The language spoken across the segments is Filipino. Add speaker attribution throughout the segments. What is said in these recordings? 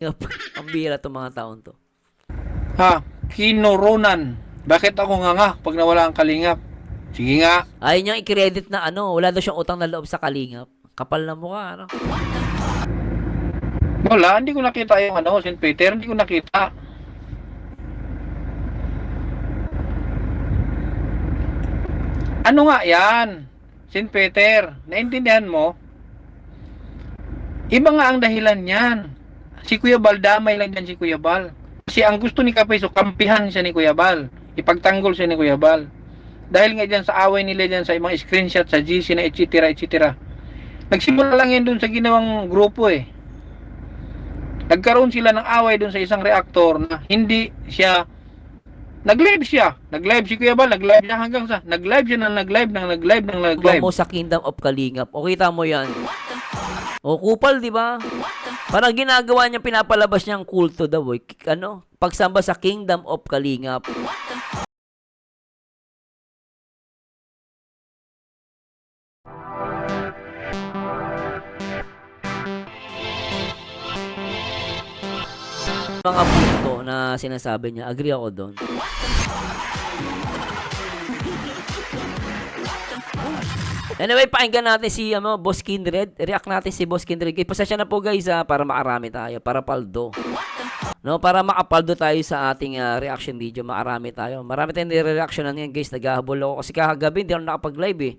Speaker 1: Ang bira itong mga taon to.
Speaker 2: Ha? Kinoronan. Bakit ako nga pag nawala ang kalingap? Sige nga.
Speaker 1: Ayaw niyang i-credit na ano, wala daw siyang utang na loob sa kalingap. Kapal na mukha, ano?
Speaker 2: Wala, hindi ko nakita yung ano, St. Peter, hindi ko nakita. Ano nga yan? St. Peter, naintindihan mo? Iba nga ang dahilan niyan. Si Kuya Bal, damay lang yan si Kuya Bal. Kasi ang gusto ni Kapeso, kampihan siya ni Kuya Bal. Ipagtanggol siya ni Kuya Bal. Dahil nga dyan sa away nila dyan sa mga screenshot sa GC na etc. etc. Nagsimula lang yan dun sa ginawang grupo eh. Nagkaroon sila ng away dun sa isang reactor na hindi siya nag-live siya. Nag-live si Kuya Bal, nag-live siya hanggang sa nag-live siya ng nag-live ng nag-live ng
Speaker 1: Ba
Speaker 2: nag-live.
Speaker 1: mo sa Kingdom of Kalingap. O kita mo yan. O kupal, di ba? Parang ginagawa niya, pinapalabas niya ang kulto daw. Ano? Pagsamba sa Kingdom of Kalingap. Mga punto na sinasabi niya, agree ako doon. Anyway, pakinggan natin si Boss Kindred. React natin si Boss Kindred. Pasensya na po guys para makarami tayo. Para paldo. No, para makapaldo tayo sa ating reaction video. Makarami tayo. Marami tayong nire-reactionan ngayon guys. Naghahabol ako. Kasi kakagabi hindi ako nakapag-live eh.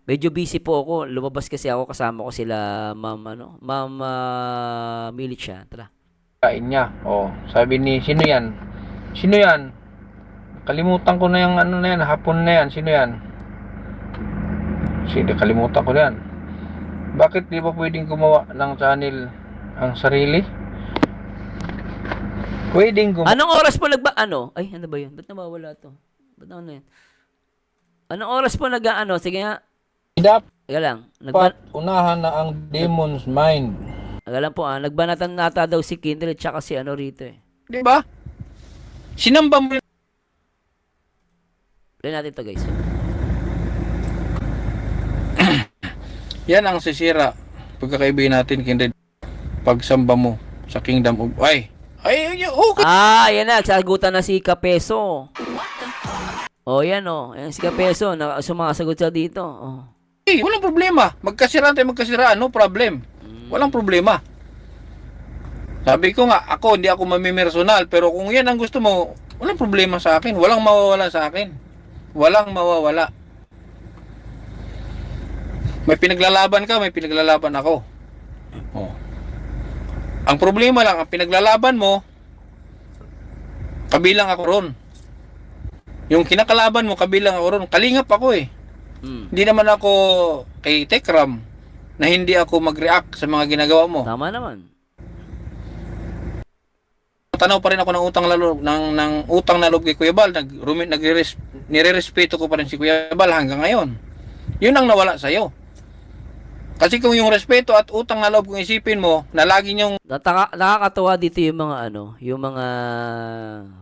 Speaker 1: Medyo busy po ako. Lumabas kasi ako. Kasama ko sila Ma'am Milicia. Tara.
Speaker 2: Kain niya. Oh, sabi ni, sino yan? Sino yan? Kalimutan ko na yung ano na yan, hapon na yan. Sino yan? Sige, kalimutan ko na yan. Bakit di ba pwedeng gumawa ng channel ang sarili? Pwedeng gumawa.
Speaker 1: Anong oras po Ay, ano ba yun? Ba't nawawala to? Ba't na yan? Anong oras po Sige nga.
Speaker 2: Dapat
Speaker 1: Teka lang.
Speaker 2: unahan na ang demon's mind.
Speaker 1: Teka lang po nagbanatan nata daw si Kindred tsaka si rito eh.
Speaker 2: Di ba? Sinamba mo yun.
Speaker 1: Play natin to guys.
Speaker 2: Yan ang sisira. Pagkakaibigan natin, Kindred. Pagsamba mo sa Kingdom of... okay.
Speaker 1: Yan na. Sagutan na si Kapeso. Yan Yan si Kapeso. Sumasagot siya dito.
Speaker 2: Walang problema. Magkasiraan tayo magkasiraan. No problem. Walang problema. Sabi ko nga, hindi ako mamimersonal. Pero kung yan ang gusto mo, walang problema sa akin. Walang mawawala sa akin. Walang mawawala. May pinaglalaban ka, may pinaglalaban ako. Oh. Ang problema lang, ang pinaglalaban mo, kabilang ako ron. Yung kinakalaban mo, kabilang ako ron. Kalingap ako eh. Hindi naman ako kay Tekram na hindi ako mag-react sa mga ginagawa mo.
Speaker 1: Tama naman.
Speaker 2: Tanaw pa rin ako ng utang na loob, ng utang na loob kay Kuya Bal. Nire-respeto ko pa rin si Kuya Bal hanggang ngayon. Yun ang nawala sa'yo. Kasi kung yung respeto at utang na loob kung isipin mo na lagi niyong
Speaker 1: Nakakatawa dito yung mga yung mga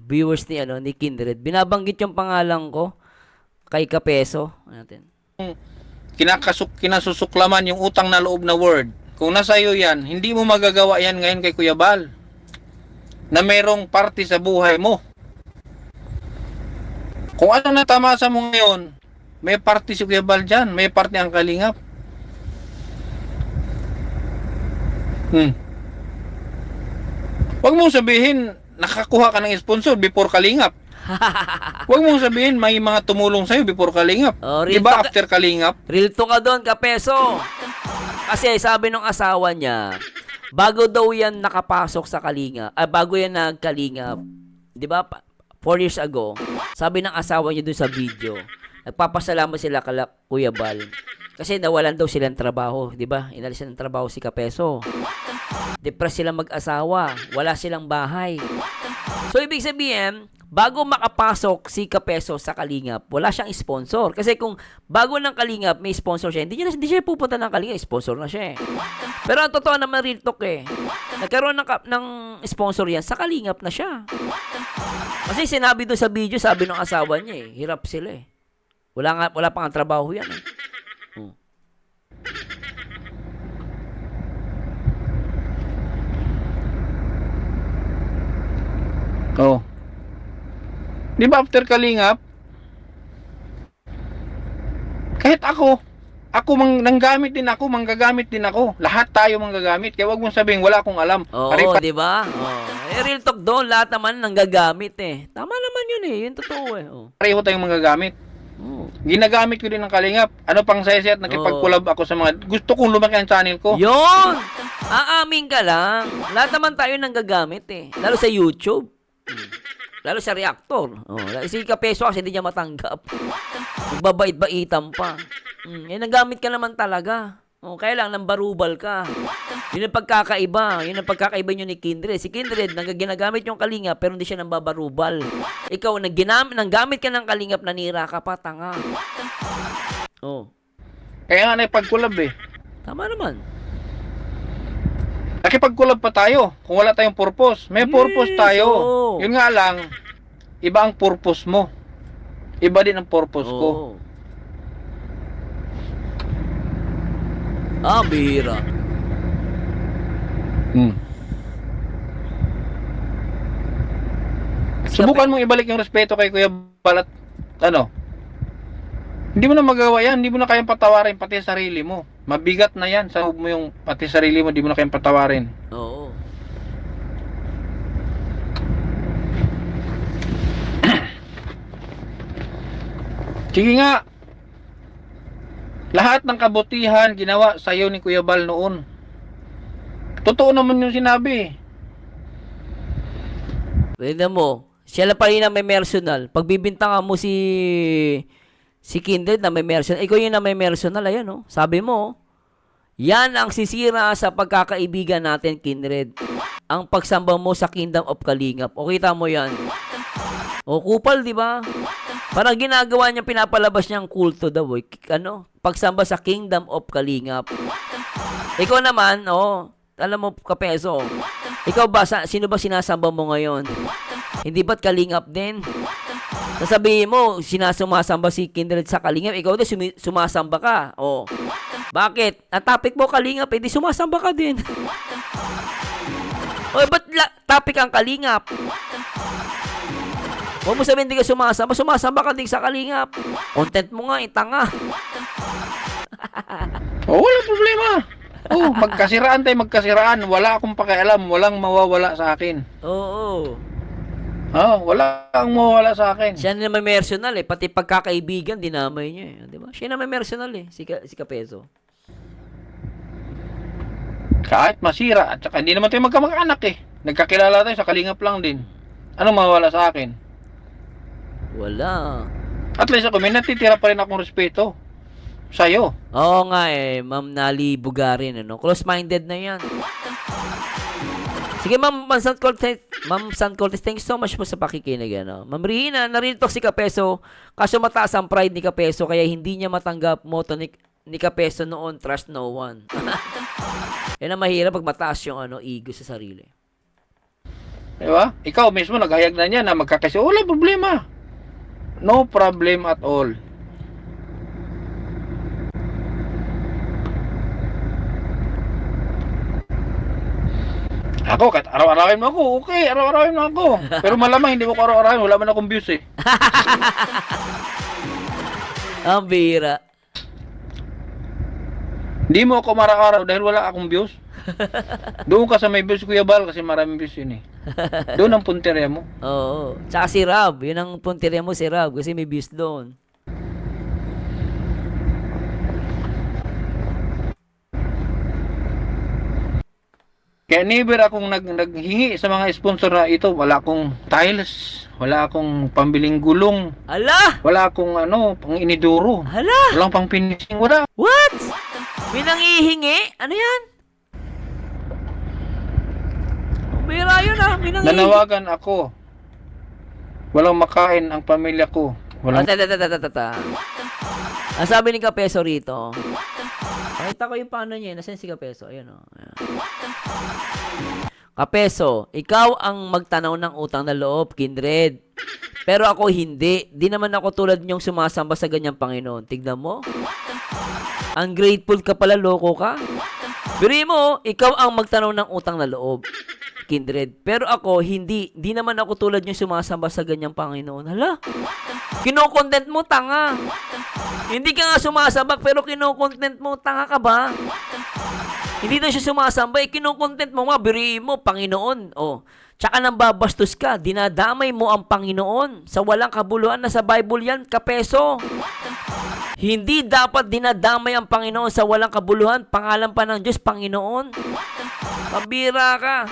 Speaker 1: viewers ni Kindred. Binabanggit yung pangalan ko kay Kapeso. Natin.
Speaker 2: Kinasusuklaman yung utang na loob na word. Kung nasa iyo yan, hindi mo magagawa yan ngayon kay Kuya Bal. Na merong parte sa buhay mo. Kung ano na tamasa mo ngayon, may parte si Kuya Bal dyan. May parte ang Kalingap. Huwag mong sabihin, nakakuha ka ng sponsor before Kalingap. Huwag mong sabihin, may mga tumulong sa'yo before Kalingap. Diba after Kalingap?
Speaker 1: Real to ka doon, Kapeso. Kasi sabi ng asawa niya, bago daw yan nakapasok sa Kalingap, bago yan nagkalingap, di ba, 4 years ago, sabi ng asawa niya doon sa video, nagpapasalamat sila kay Kuya Bal. Kasi nawalan daw silang trabaho, di ba? Inalis ng trabaho si Kapeso. Depressed silang mag-asawa, wala silang bahay. So, ibig sabihin, bago makapasok si Kapeso sa Kalingap, wala siyang sponsor. Kasi kung bago ng Kalingap, may sponsor siya, hindi siya pupunta ng Kalingap, sponsor na siya eh. Pero ang totoo naman, real talk eh. Nagkaroon ng sponsor yan, sa Kalingap na siya. Kasi sinabi doon sa video, sabi ng asawa niya eh, hirap sila eh. Wala pang ang trabaho yan eh.
Speaker 2: Oh. Di ba after Kalingap, kahit nanggamit din ako, manggagamit din ako. Lahat tayo manggagamit. Kaya wag mong sabihin, wala akong alam.
Speaker 1: Oo, di ba? Real talk doon, lahat naman nanggagamit eh. Tama naman yun eh, yun totoo eh.
Speaker 2: Pareho tayong manggagamit. Ginagamit ko din ng Kalingap. Ano pang sesi at nakipag-collab ako sa mga... Gusto kong lumaki ang channel ko.
Speaker 1: Yun! Aamin ka lang. Lahat naman tayo nanggagamit eh. Lalo sa YouTube. Lalo sa reactor. Si Kapeso kasi hindi niya matanggap. Magbabait-baitan pa. Nagamit ka naman talaga. Kaya lang, nambarubal ka. Yun ang pagkakaiba. Yun ang pagkakaiba nyo ni Kindred. Si Kindred, ginagamit yung Kalingap, pero hindi siya nambabarubal. Ikaw, nanggamit ka ng Kalingap, nanira ka pa, tanga.
Speaker 2: Kaya nga nakipag-collab eh.
Speaker 1: Tama naman.
Speaker 2: Nakipag-collab pa tayo. Kung wala tayong purpose. May purpose tayo. Yun nga lang, iba ang purpose mo. Iba din ang purpose ko.
Speaker 1: Bihira.
Speaker 2: Subukan mong ibalik yung respeto kay Kuya Bal at hindi mo na magawa yan, hindi mo na kayang patawarin pati sarili mo. Mabigat na yan, sahog mo yung pati sarili mo, hindi mo na kayang patawarin.
Speaker 1: Oo.
Speaker 2: Sige nga, lahat ng kabutihan ginawa sa'yo ni Kuya Bal noon. Totoo naman yung sinabi.
Speaker 1: Pwede mo, siya lang pa rin na may personal. Pagbibintangan mo si Kindred na may personal, ikaw yun na may personal, ayan sabi mo, yan ang sisira sa pagkakaibigan natin, Kindred. Ang pagsamba mo sa Kingdom of Kalingap. O kita mo yan. Kupal, di ba? Parang ginagawa niya, pinapalabas niyang kulto daw, pagsamba sa Kingdom of Kalingap. Ikaw naman, alam mo, Kapeso, ikaw ba, sino ba sinasamba mo ngayon? Hindi ba't Kalingap din? Sasabihin mo, sinasumasamba si Kindred sa Kalingap, ikaw din sumasamba ka. Bakit? Ang topic mo Kalingap, di sumasamba ka din. Ba't topic ang Kalingap? Huwag mo sabihin hindi ka sumasamba ka din sa Kalingap. Content mo nga, itanga.
Speaker 2: Walang problema. Magkasiraan tayo, magkasiraan. Wala akong pakialam, walang mawawala sa akin.
Speaker 1: Oo.
Speaker 2: Wala ang mawawala sa akin.
Speaker 1: Siya na may personal pati pagkakaibigan, dinamay niya di ba? Siya na may personal si Kapeso.
Speaker 2: Kahit masira, at saka hindi naman tayo magkamag-anak Nagkakilala tayo sa Kalingap lang din. Anong mawawala sa akin?
Speaker 1: Wala.
Speaker 2: At least ako, may natitira pa rin akong respeto sa'yo.
Speaker 1: Oo nga Ma'am Nali Bugarin, Close-minded na yan. Sige, Ma'am San Cortez, thanks so much po sa pakikinig, Ma'am Rina, narinig si Kapeso, kaso mataas ang pride ni Kapeso, kaya hindi niya matanggap moto ni Kapeso noon, trust no one. Yan ang mahirap pag mataas yung ego sa sarili.
Speaker 2: Diba? Ikaw mismo naghayag na niya na magkakasya. Wala problema. No problem at all. Ako, kahit araw-arawin mo ako, okay, araw-arawin mo ako. Pero malamang hindi mo ko araw-arawin, wala man akong views
Speaker 1: Ang bira.
Speaker 2: Hindi mo ako maraw-araw dahil wala akong views. Doon ka sa may views, Kuya Bal, kasi maraming views yun Doon ang punterya mo.
Speaker 1: Oo. Tsaka si Rob, yun ang punterya mo si Rob, kasi may views doon.
Speaker 2: Kaya never akong naghingi sa mga sponsor na ito. Wala akong tiles, wala akong pambiling gulong,
Speaker 1: Hala!
Speaker 2: wala akong pang iniduro,
Speaker 1: Hala!
Speaker 2: walang pang finishing, wala.
Speaker 1: What? May nangihingi? Ano yan? Bira yun May nangihingi.
Speaker 2: Nanawagan ako. Walang makain ang pamilya ko. Walang...
Speaker 1: Ang sabi ni Kapeso rito, pakita ko yung paano niya. Nasaan si Kapeso? Ayan Ayan. Kapeso, ikaw ang magtanaw ng utang na loob, Kindred. Pero ako hindi. Di naman ako tulad niyong sumasamba sa ganyang Panginoon. Tignan mo. Ungrateful ka pala, loko ka. Pero mo, ikaw ang magtanaw ng utang na loob. Kindred. Pero ako, hindi naman ako tulad yung sumasamba sa ganyang Panginoon. Hala, kinokontent mo, tanga. Hindi ka nga sumasabak, pero kinokontent mo, tanga ka ba? Hindi na siya sumasamba, kinokontent mo nga, biriin mo, Panginoon. Oh. Tsaka nang babastos ka, dinadamay mo ang Panginoon. Sa walang kabuluhan na sa Bible yan, kapeso. Hindi dapat dinadamay ang Panginoon sa walang kabuluhan. Pangalan pa ng Diyos, Panginoon. Pambira ka.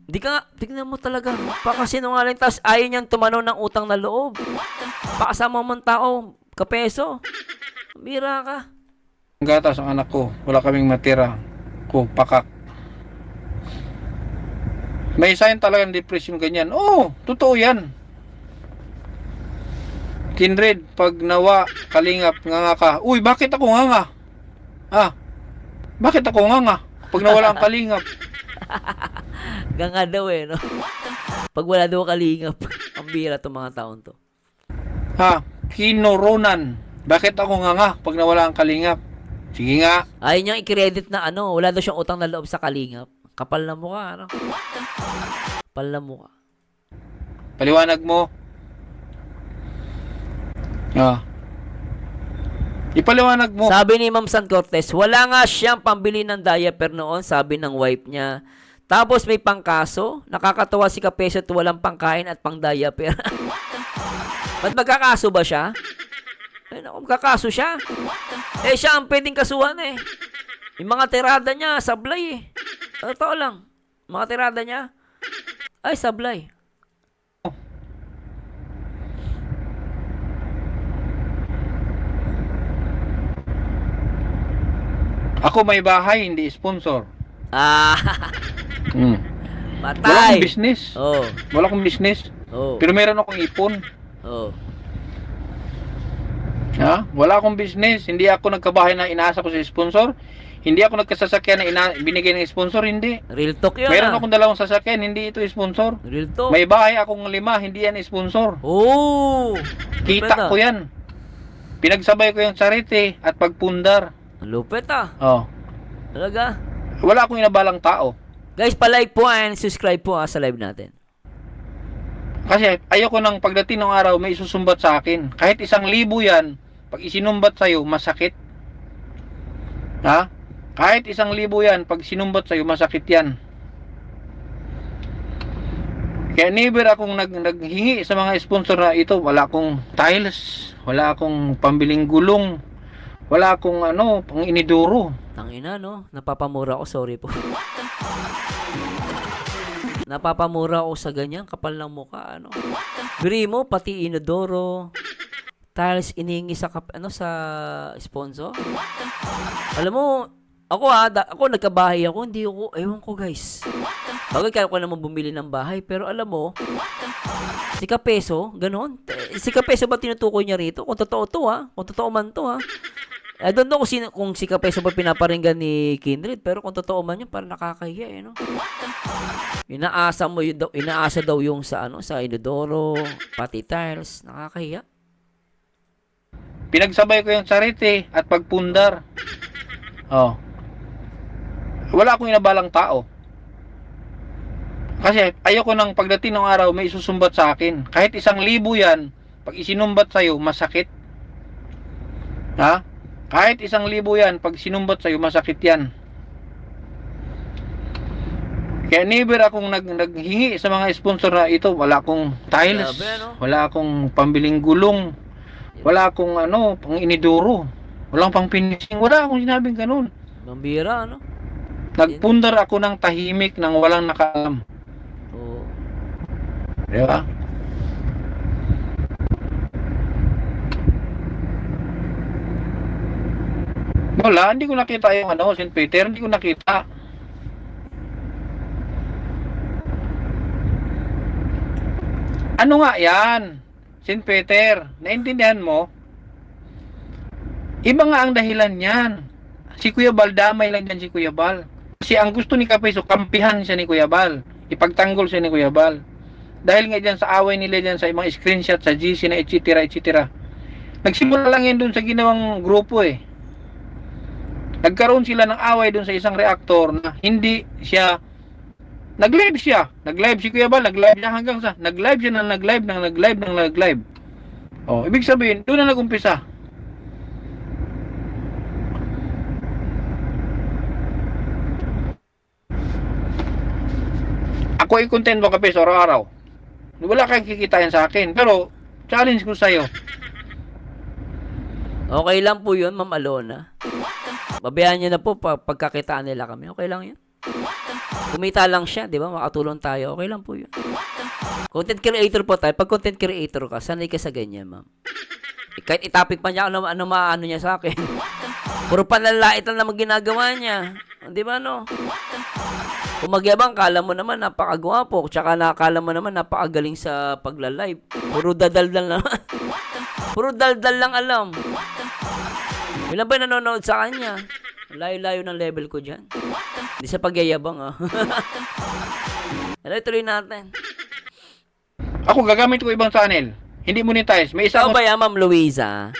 Speaker 1: Hindi ka nga, tignan mo talaga. Pakasinungaling, tapos ayaw niyang tumanaw ng utang na loob. Pakasama mong tao, kapeso. Pambira ka.
Speaker 2: Ang gatas ang anak ko, wala kaming matira. Ko, pakak. May sign talagang depression ganyan. Oo, totoo yan. Kindred, pag nawa, kalingap, nganga ka. Uy, bakit ako nganga? Bakit ako nganga? Pag nawala ang kalingap.
Speaker 1: Ganga daw no? Pag wala daw kalingap, ang bira itong mga taon to.
Speaker 2: Kinoronan. Bakit ako nganga pag nawala ang kalingap? Sige nga.
Speaker 1: Ayaw niyang i-credit na wala daw siyang utang na loob sa kalingap. Kapal na mukha, Kapal na mukha.
Speaker 2: Paliwanag mo. Ipaliwanag mo.
Speaker 1: Sabi ni Ma'am San Cortez, wala nga siyang pambili ng diaper noon, sabi ng wife niya. Tapos may pangkaso, nakakatawa si Kapeso at walang pangkain at pang diaper. Ba't magkakaso ba siya? Eh, naku, magkakaso siya. Eh, siya ang pwedeng kasuhan eh. Yung mga tirada niya, sablay eh. Totoo lang. Mga tirada niya, ay sablay.
Speaker 2: Ako may bahay, hindi sponsor. Wala
Speaker 1: Patay.
Speaker 2: akong business.
Speaker 1: Oh.
Speaker 2: Wala akong business.
Speaker 1: Oh.
Speaker 2: Pero meron akong ipon.
Speaker 1: Oh.
Speaker 2: Wala akong business. Hindi ako nagkabahay na inaasa ko sa sponsor. Hindi ako nagkasasakyan na binigay ng sponsor. Hindi.
Speaker 1: Real talk yun.
Speaker 2: Meron akong 2 sasakyan. Hindi ito sponsor.
Speaker 1: Real talk.
Speaker 2: May bahay akong 5. Hindi yan sponsor.
Speaker 1: Oh.
Speaker 2: Kita ko yan. Pinagsabay ko yung charity at pagpundar.
Speaker 1: Lupit Talaga.
Speaker 2: Wala akong inabalang tao.
Speaker 1: Guys, pa-like po and subscribe po sa live natin.
Speaker 2: Kasi ayoko nang pagdating ng araw may isusumbat sa akin. Kahit 1,000 yan, pag isinumbat sa'yo, masakit. Kahit 1,000 yan, pag sinumbat sa'yo, masakit yan. Kaya never akong naghingi sa mga sponsor na ito. Wala akong tiles, wala akong pambiling gulong, wala akong pang iniduro.
Speaker 1: Tangina, napapamura ako, sorry po. Napapamura ako sa ganyan, kapal ng mukha, Biri mo, pati inodoro, tiles inihingi sa sa sponsor. Alam mo, ako nagkabahay ako, hindi ako, ewan ko guys. Bagay kaya ko naman bumili ng bahay, pero alam mo, si Kapeso, ganon. Si Kapeso ba tinutukoy niya rito? Kung totoo to kung totoo man to I don't know kung si Kapeso ba pinaparinggan ni Kindred, pero kung totoo man yun, parang nakakahiya Inaasa daw yung sa inodoro, pati tiles, nakakahiya.
Speaker 2: Pinagsabay ko yung charity at pagpundar. Wala akong inabalang tao. Kasi ayoko nang pagdating ng araw may isusumbat sa akin. Kahit 1,000 yan, pag isinumbat sa'yo, masakit. Kahit 1,000 yan, pag sinumbat sa'yo, masakit yan. Kaya never akong naghingi sa mga sponsor na ito. Wala akong tiles, wala akong pambiling gulong, wala akong pang iniduro, walang pang finishing, wala akong sinabing ganun.
Speaker 1: Mambira,
Speaker 2: Nagpundar ako ng tahimik nang walang nakaalam.
Speaker 1: Oo.
Speaker 2: Diba? Wala, hindi ko nakita yung St. Peter, hindi ko nakita. Ano nga yan? St. Peter, naintindihan mo? Iba nga ang dahilan yan. Si Kuya Bal, damay lang yan si Kuya Bal. Kasi ang gusto ni Kapeso, kampihan siya ni Kuya Bal. Ipagtanggol siya ni Kuya Bal. Dahil nga dyan sa away nila dyan sa mga screenshot sa GC na etc. etc. Nagsimula lang yan dun sa ginawang grupo Nagkaroon sila ng away doon sa isang reactor na hindi siya nag-live siya. Nag-live si Kuya Bal, nag-live siya hanggang sa nag-live siya ng nag-live. Oh, ibig sabihin, doon na nag-umpisa. Ako ay content mo kape sa araw-araw. Wala kang kikitain sa akin, pero challenge ko sa'yo.
Speaker 1: Okay lang po yun, Ma'am Alona. Babayaan niyo na po pagkakitaan nila kami. Okay lang yan. Kumita lang siya, di ba? Makatulong tayo. Okay lang po yun. Content creator po tayo. Pag content creator ka, sanay ka sa ganyan, ma'am. Kahit itapik pa niya, ano niya sa akin. Puro panlalait lang naman ginagawa niya. Di ba, no? Kung magyabang, kala mo naman napakagwapo. Tsaka nakala mo naman napakagaling sa pagla-live. Puro dadaldal naman. Puro daldal lang alam. Ilan ba yung nanonood sa kanya? Layo-layo ng level ko dyan. Hindi sa pagyayabang, ah. Tuloy natin.
Speaker 2: Ako gagamit ko ibang channel. Hindi monetize. May isa
Speaker 1: Ikaw ba yan, Ma'am Luisa?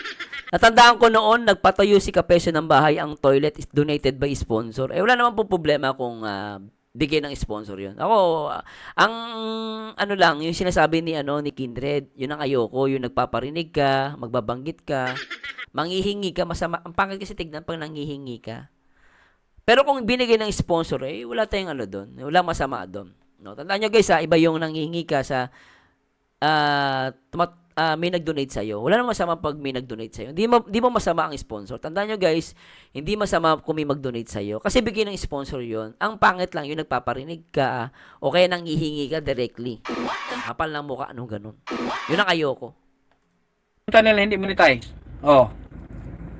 Speaker 1: Natandaan ko noon, nagpatayo si Kapeso ng bahay, ang toilet is donated by sponsor. Wala naman po problema kung bigay ng sponsor yun. Ako, ang ano lang, yung sinasabi ni Kindred, yun ang ayoko, yung nagpaparinig ka, magbabanggit ka, manghihingi ka, masama. Ang pangit kasi tignan pag nanghihingi ka. Pero kung binigay ng sponsor, wala tayong doon. Wala masama doon. No? Tandaan nyo guys, iba yung nanghihingi ka sa may nag-donate sa'yo. Wala namang masama pag may nag-donate sa'yo. Hindi mo masama ang sponsor. Tandaan nyo guys, hindi masama kung may mag-donate sa'yo. Kasi bigyan ng sponsor yon. Ang pangit lang yung nagpaparinig ka o kaya nanghihingi ka directly. Kapal ng mukha, anong ganun. Yun ang ayoko.
Speaker 2: channel na hindi monetize. Oh.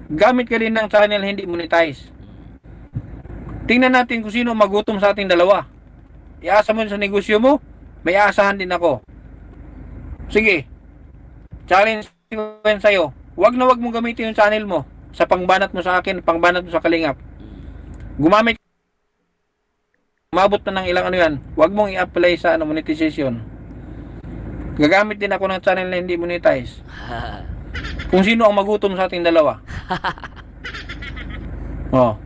Speaker 2: Gamit ka rin ng channel na hindi monetize. Tingnan natin kung sino magutom sa ating dalawa. Iasa mo sa negosyo mo, may aasahan din ako. Sige. Challenge ko yan sa'yo. Wag na wag mong gamitin yung channel mo sa pangbanat mo sa akin, pangbanat mo sa Kalingap. Gumamit. Umabot na ng ilang yan. Wag mong i-apply sa monetization. Gagamit din ako ng channel na hindi monetize. Kung sino ang magutom sa ating dalawa. Oh.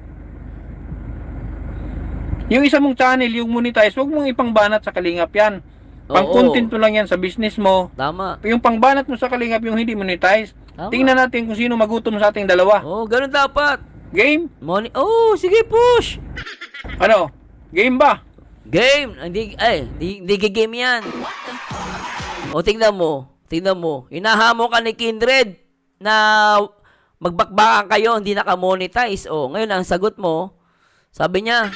Speaker 2: Yung isa mong channel, yung monetize, wag mong ipangbanat sa Kalingap yan. Pang-content mo lang yan sa business mo.
Speaker 1: Tama.
Speaker 2: Yung pangbanat mo sa Kalingap, yung hindi monetize.
Speaker 1: Tama.
Speaker 2: Tingnan natin kung sino magutom sa ating dalawa.
Speaker 1: Ganun dapat.
Speaker 2: Game?
Speaker 1: Money. Sige, push.
Speaker 2: Ano? Game ba?
Speaker 1: Game. Hindi game yan. Tingnan mo. Hinahamo ka ni Kindred na magbakbakan kayo, hindi naka-monetize. Ngayon ang sagot mo, sabi niya,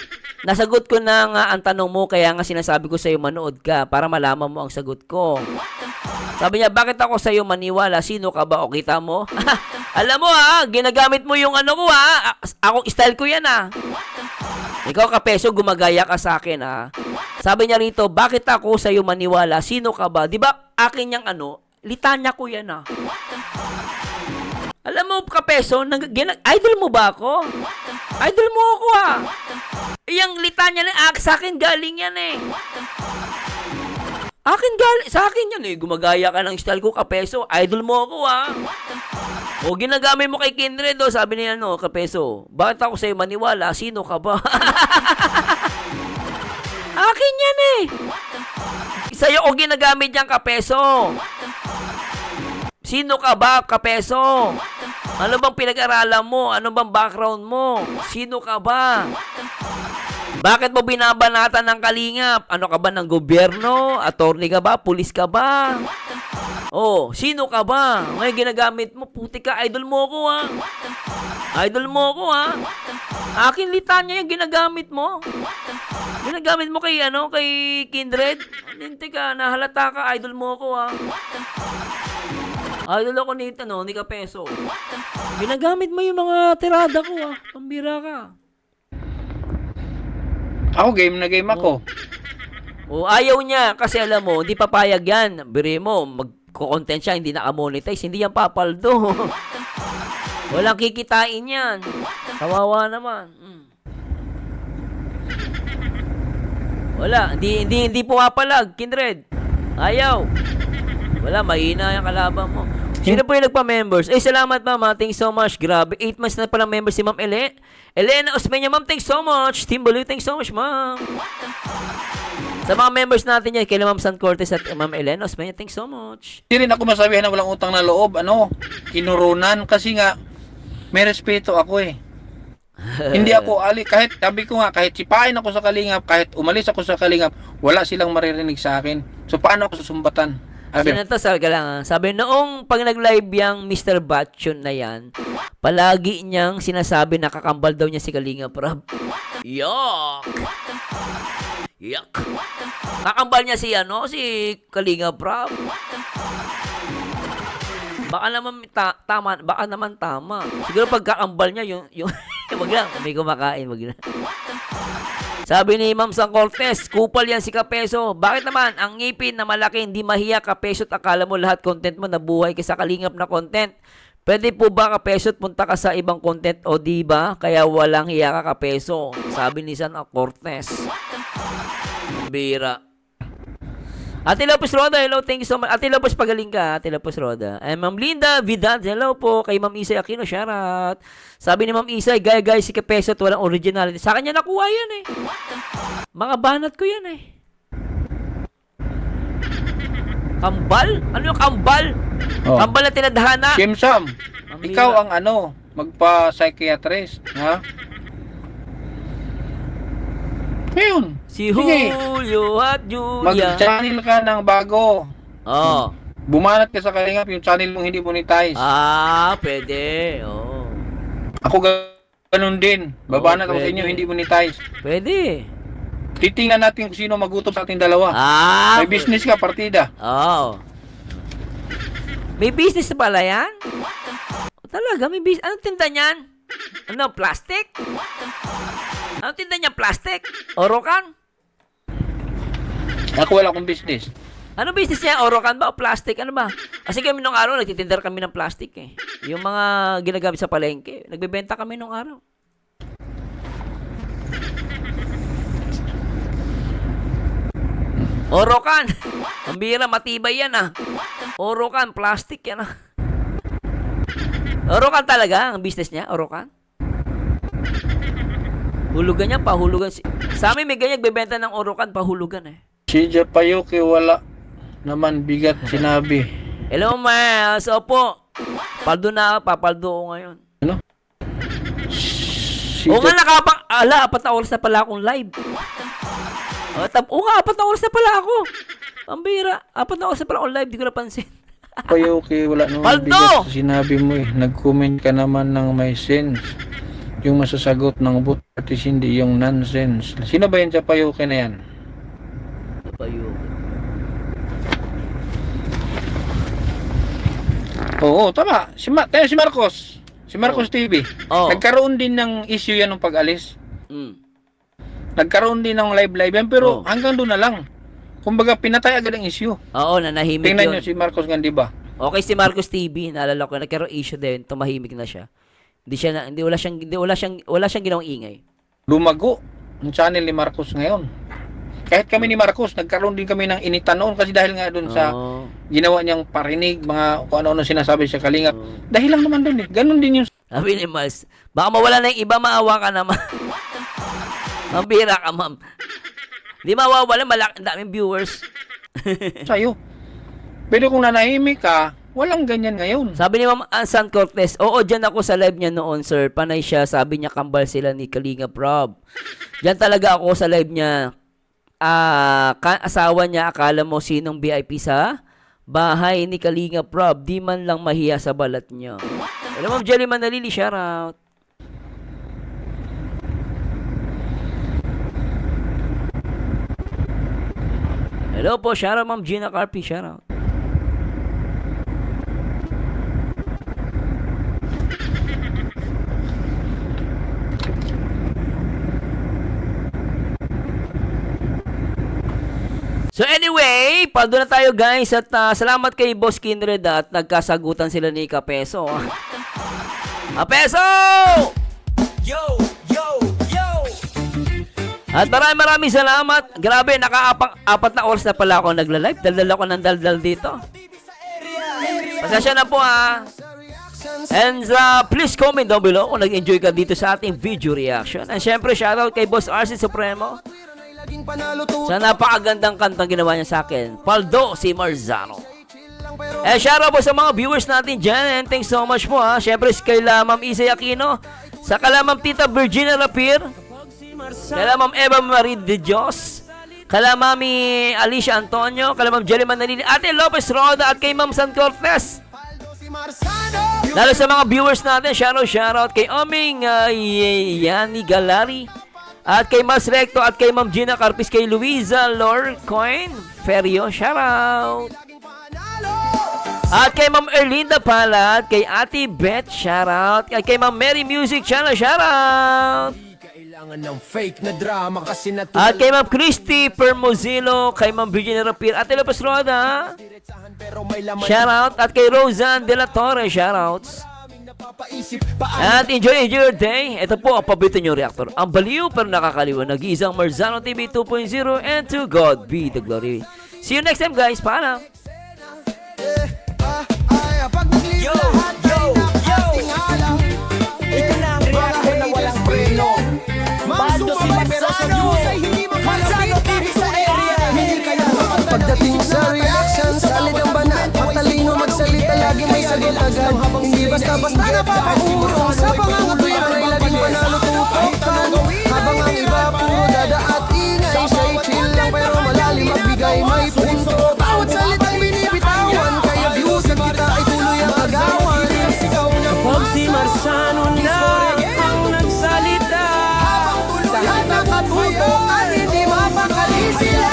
Speaker 1: nasagot ko na nga ang tanong mo, kaya nga sinasabi ko sa'yo manood ka para malaman mo ang sagot ko. Sabi niya, bakit ako sa'yo maniwala? Sino ka ba? O kita mo? Alam mo ginagamit mo yung ko Akong style ko yan Ikaw Kapeso, gumagaya ka sa akin Sabi niya rito, bakit ako sa'yo maniwala? Sino ka ba? Di ba akin yung litanya ko yan Alam mo Kapeso, idol mo ba ako? Idol mo ako Yung litanya na sa akin galing yan Sa akin yan Gumagaya ka ng style ko Kapeso. Idol mo ako ginagamit mo kay Kindred sabi niya Kapeso, bakit ako sa'yo maniwala? Sino ka ba? Akin yan Sa'yo ko ginagamit yan Kapeso. Sino ka ba Kapeso? Ano bang pinag-aralan mo? Ano bang background mo? Sino ka ba? Bakit mo binabanatan ng Kalingap? Ano ka ba ng gobyerno? Attorney ka ba? Pulis ka ba? Sino ka ba? Ngayon ginagamit mo, puti ka, idol mo ko Idol mo ko Akin litanya yung ginagamit mo. Ginagamit mo kay Kindred. Hindi ka, nahalata ka, idol mo ko Idol ako ni Kapeso. Ginagamit mo yung mga tirada ko Pambira ka.
Speaker 2: Ako game na game ako.
Speaker 1: Ayaw niya kasi alam mo, hindi papayag yan. Biri mo, magko-content siya, hindi naka-monetize, hindi yan papaldo. Walang kikitain yan. Kawawa naman. Wala, hindi pumapalag, Kindred. Ayaw. Wala, mahina yung kalaban mo. Sino po yung nagpa-members? Salamat ma'am. Thanks so much. Grabe. 8 months na palang member si Ma'am Elena Osmeña, ma'am. Thanks so much. Team Baloo, thanks so much, ma'am. Sa mga members natin yan, kay Ma'am San Cortez at Ma'am Elena Osmeña, thanks so much.
Speaker 2: Hindi rin ako masabihan na walang utang na loob, kinurunan. Kasi nga, may respeto ako eh. Hindi ako kahit sabi ko nga, kahit sipain ako sa Kalingap, kahit umalis ako sa Kalingap, wala silang maririnig sa akin. So paano ako susumbatan?
Speaker 1: Sabi noong pag nag-live yang Mr. Batchon na yan, palagi niyang sinasabi na kakambal daw niya si Kalingap Rob. Yuck! Yuck! Kakambal niya si Kalingap Rob. Baka naman tama. Siguro pagkakambal niya yung wag lang, may kumakain, wag lang. Sabi ni Ma'am San Cortez, kupal yan si Kapeso. Bakit naman? Ang ngipin na malaki, hindi mahiya Kapeso at akala mo lahat content mo nabuhay ka sa Kalingap na content. Pwede po ba Kapeso at punta ka sa ibang content o di ba? Kaya walang hiya ka Kapeso. Sabi ni San Cortez. Bira. Ate Lopez Roda, hello, thank you so much. Ate Lopez, pagaling ka, Ate Lopez Roda. Ma'am Linda Vidal, hello po. Kay Ma'am Isay Aquino, shoutout. Sabi ni Ma'am Isay, gaya si Kapeso at walang originality. Sa kanya nakuha yan eh. Mga banat ko yan eh. Kambal? Ano yung kambal?
Speaker 2: Oh.
Speaker 1: Kambal na tinadhana?
Speaker 2: Kim-Sam, ikaw ang magpa-psychiatrist, ha? Ngayon,
Speaker 1: Si
Speaker 2: sige.
Speaker 1: Julio at Julia.
Speaker 2: Mag-channel ka ng bago.
Speaker 1: Oh.
Speaker 2: Bumanat ka sa Kalingap, yung channel mong hindi monetize.
Speaker 1: Pwede. Oh.
Speaker 2: Ako ganun din. Babanat ako sa
Speaker 1: pwede.
Speaker 2: inyo, hindi monetize.
Speaker 1: Pwede.
Speaker 2: Titingnan natin kung sino magutom sa ating dalawa. May business ka, partida.
Speaker 1: Oh. May business na pala yan? Talaga, may business. Anong tinda niyan? Ano, plastic? Anong tinda niyan, plastic? Orokan?
Speaker 2: Ako wala akong business.
Speaker 1: Ano business niya? Orokan ba o plastic? Ano ba? Kasi kami nung araw, nagtitindar kami ng plastic eh. Yung mga ginagamit sa palengke. Nagbebenta kami nung araw. Orokan! Ang bira, matibay yan ah. Orokan, plastic yan ah. Orokan talaga ang business niya? Orokan? Hulugan niya, pahulugan. Sa amin may ganyan, nagbebenta ng orokan, pahulugan eh.
Speaker 2: Si Japayuki wala naman bigat sinabi.
Speaker 1: Hello, Miles. Opo. Paldo na, papaldo ko ngayon.
Speaker 2: Ano?
Speaker 1: Oo nga, 4 na oras na pala akong live. Oo nga, 4 na oras na pala ako. Ang bira, 4 na oras na pala akong live, di ko napansin.
Speaker 2: Japayuki wala naman
Speaker 1: Paldo!
Speaker 2: bigat sa sinabi mo eh. Nag-comment ka naman ng may sense. Yung masasagot ng but at hindi yung nonsense. Sino ba yung Japayuki na yan? Oo, tama. Si Marcos. Si Marcos TV.
Speaker 1: Oh.
Speaker 2: Nagkaroon din ng issue yan nung pag-alis. Nagkaroon din ng live yan, pero hanggang doon na lang. Kumbaga, pinatay agad ang issue.
Speaker 1: Oo, nanahimik
Speaker 2: Tingnan
Speaker 1: yun.
Speaker 2: nyo si Marcos Gandiba.
Speaker 1: Okay, si Marcos TV, naalala ko, nagkaroon issue din, tumahimik na siya. Wala siyang ginawang ingay.
Speaker 2: Lumago ang channel ni Marcos ngayon. Kahit kami ni Marcos, nagkaroon din kami ng initan noon kasi dahil nga doon sa ginawa niyang parinig, mga kung ano-ano sinasabi sa Kalingap. Dahil lang naman doon eh. Ganon din yung...
Speaker 1: Sabi ni Miles, baka mawala na yung iba, maawa ka naman. Mambira ka, ma'am. Di mawawala, daming viewers.
Speaker 2: sa'yo. Pero kung nanahimik ka, walang ganyan ngayon.
Speaker 1: Sabi ni Ma'am San Cortez, oo, dyan ako sa live niya noon, sir. Panay siya, sabi niya, kambal sila ni Kalingap Rob. Dyan talaga ako sa live niya. Asawa niya, akala mo sinong VIP sa bahay ni Kalingap Rob. Di man lang mahiya sa balat niya. Hello, Ma'am Jelly Manalili, shoutout. Hello po, shoutout Ma'am Gina Carpi, shoutout. So anyway, paldo na tayo guys at salamat kay Boss Kindred at nagkasagutan sila ni Kapeso. Kapeso!
Speaker 3: Yo, yo, yo!
Speaker 1: At maraming salamat. Grabe, 4 na oras na pala ako nagla-live. Daldal ako ng daldal dito.
Speaker 3: Sa area,
Speaker 1: Pasensya na po And please comment down below kung nag-enjoy ka dito sa ating video reaction. And syempre, shoutout kay Boss RC Supremo sa napakagandang kantang ginawa niya sa akin, Paldo si Marzano. Shoutout po sa mga viewers natin dyan. And thanks so much po syempre kay Ma'am Isay Aquino, sa kala Ma'am Tita Virginia Rapir, kala Ma'am Eva Marie de Dios, kala Mami Alicia Antonio, kala Ma'am Jerry Manalini, Ate Lopez Roda, at kay Ma'am San Cortez. Lalo sa mga viewers natin, shoutout kay Oming Yani Galari, at kay Mas Recto, at kay Ma'am Gina Carpis, kay Luisa Lorcoin Ferio, shoutout. At kay Ma'am Erlinda Palad, kay Ate Beth, shoutout. At kay Ma'am Mary Music Channel, shoutout.
Speaker 3: Kailangan ng fake na drama kasi
Speaker 1: At kay Ma'am Christy Permozilo, kay Ma'am Virginia Rapir, Ate Lopez Roda, shoutout. At kay Roseanne De La Torre, shoutouts. At enjoy your day. Ito po ang paborito nyo reactor, ang baliw pero nakakaliwa, nag-iisang Marzano TV 2.0, and to God be the glory. See you next time, guys. Paalam.
Speaker 3: Yo, yo, yo. Ito na ang reaction na walang preno. Baldo si Marzano. Marzano TV sa area. Hindi kaya
Speaker 4: Pagdating sa reaction, salid ang banat, matalino magsalita, lagi may sagot agad. Hindi basta-basta napapahuro, sa pangangatuyan ay laging panalo tutukan. Habang ang iba puro dada at ingay, siya'y chill lang pero malalim magbigay may punto. Bawat salitang binibitawan, kaya views at kita ay tuloy ang agawan.
Speaker 3: kapag si Marzano na ang nagsalita.
Speaker 4: Lahat ng katutukan, hindi mapakali sila.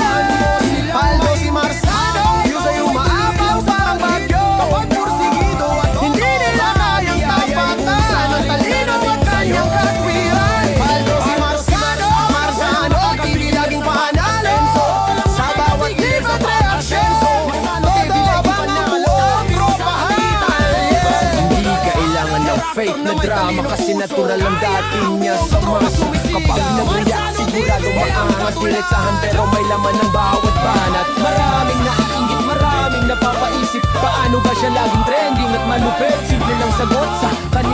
Speaker 4: Paldo si Marzano, views ay umaapaw parang bagyo. Kapag pursigido at hindi nila kayang tapatan, ang talino at kanyang katwiran. Paldo si Marzano, Marzano, TV laging panalo. Sa bawat clip at reaction, todo abang ang buong tropahan.
Speaker 3: Hindi kailangan ng fake na drama kasi natural ang dating niya sa maso. Kapag nag-react sigurado maangas, diretsahan pero may laman ng bawat banat. Maraming naiingit, maraming napapaisip, paano ba siya laging trending at malupit? Simple lang sagot sa kanya